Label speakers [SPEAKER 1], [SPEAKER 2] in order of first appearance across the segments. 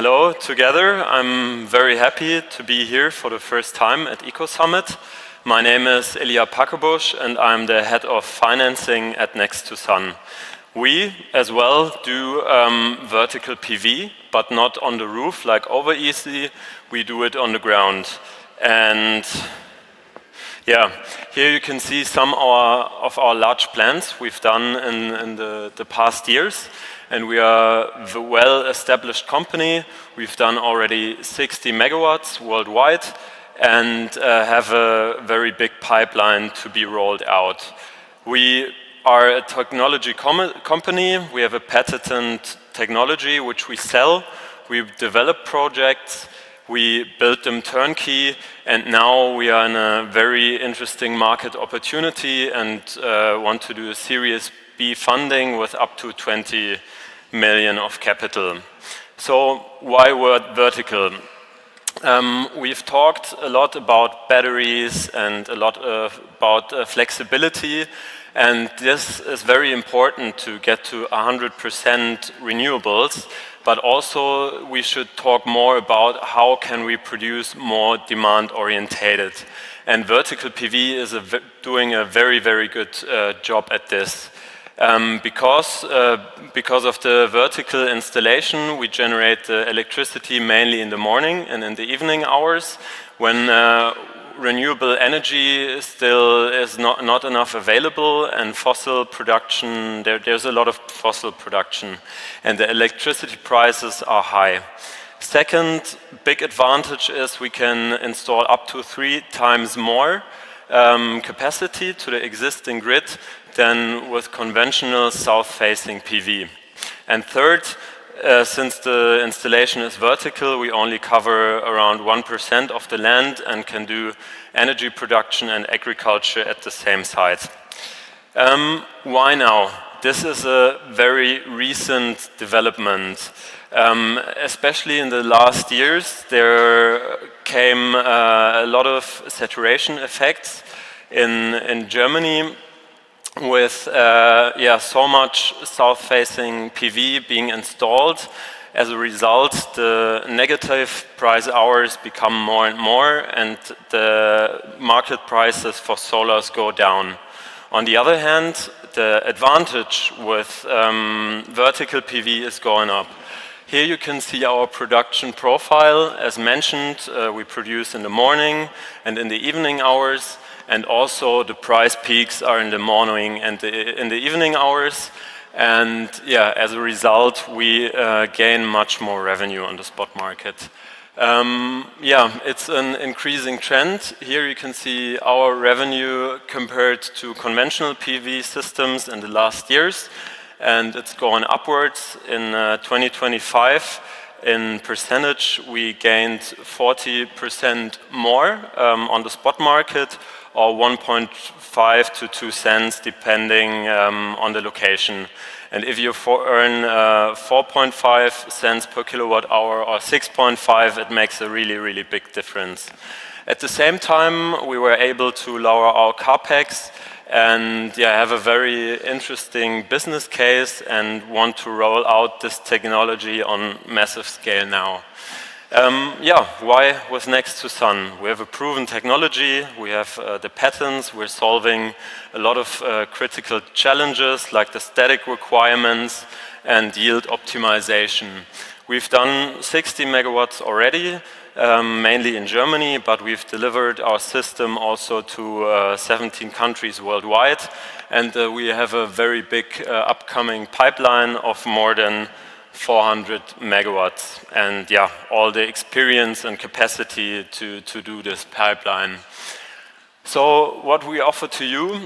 [SPEAKER 1] hello together. I'm very happy to be here for the first time at Eco Summit. My name is Elia Packebusch and I'm the head of financing at Next2Sun. We as well do vertical PV, but not on the roof like over easy. We do it on the ground. And yeah, here you can see some of our large plans we've done in the past years. And we are a well-established company. We've done already 60 megawatts worldwide and have a very big pipeline to be rolled out. We are a technology company. We have a patented technology which we sell. We develop projects. We build them turnkey, and now we are in a very interesting market opportunity and want to do a Series B funding with up to 20 million of capital. So why vertical? We've talked a lot about batteries and a lot about flexibility, and this is very important to get to 100% renewables. But also we should talk more about how can we produce more demand-orientated. And vertical PV is doing a very, very good job at this. Because of the vertical installation, we generate the electricity mainly in the morning and in the evening hours when renewable energy still is not enough available, and fossil production, there's a lot of fossil production and the electricity prices are high. Second big advantage is we can install up to 3 times more capacity to the existing grid than with conventional south-facing PV. And third, since the installation is vertical, we only cover around 1% of the land and can do energy production and agriculture at the same site. Why now? This is a very recent development. Especially in the last years, there came a lot of saturation effects in Germany with so much south-facing PV being installed. As a result, the negative price hours become more and more, and the market prices for solars go down. On the other hand, the advantage with vertical PV is going up. Here you can see our production profile. As mentioned, we produce in the morning and in the evening hours, and also the price peaks are in the morning and in the evening hours. And yeah, as a result, we gain much more revenue on the spot market. It's an increasing trend. Here you can see our revenue compared to conventional PV systems in the last years, and it's going upwards. In 2025, in percentage, we gained 40% more on the spot market, or 1.5 to 2 cents depending on the location. And if you earn 4.5 cents per kilowatt hour or 6.5, it makes a really, really big difference. At the same time, we were able to lower our capex and have a very interesting business case and want to roll out this technology on massive scale now. Why with Next2Sun? We have a proven technology, we have the patents, we're solving a lot of critical challenges like the static requirements and yield optimization. We've done 60 megawatts already, mainly in Germany, but we've delivered our system also to 17 countries worldwide, and we have a very big upcoming pipeline of more than 400 megawatts, and all the experience and capacity to do this pipeline. So what we offer to you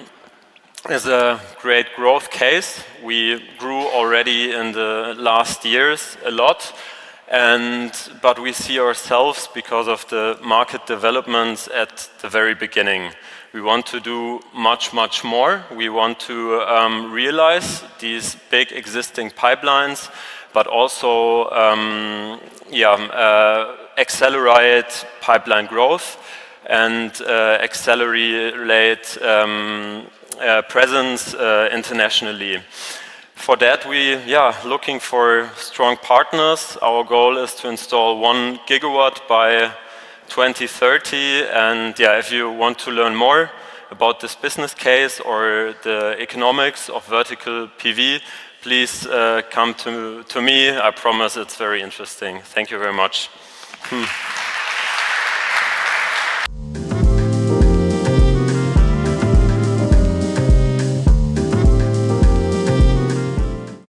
[SPEAKER 1] is a great growth case. We grew already in the last years a lot, but we see ourselves, because of the market developments, at the very beginning. We want to do much, much more. We want to realize these big existing pipelines, but also accelerate pipeline growth and accelerate presence internationally. For that, we looking for strong partners. Our goal is to install 1 gigawatt by 2030. And if you want to learn more about this business case or the economics of vertical PV, please come to me. I promise it's very interesting. Thank you very much.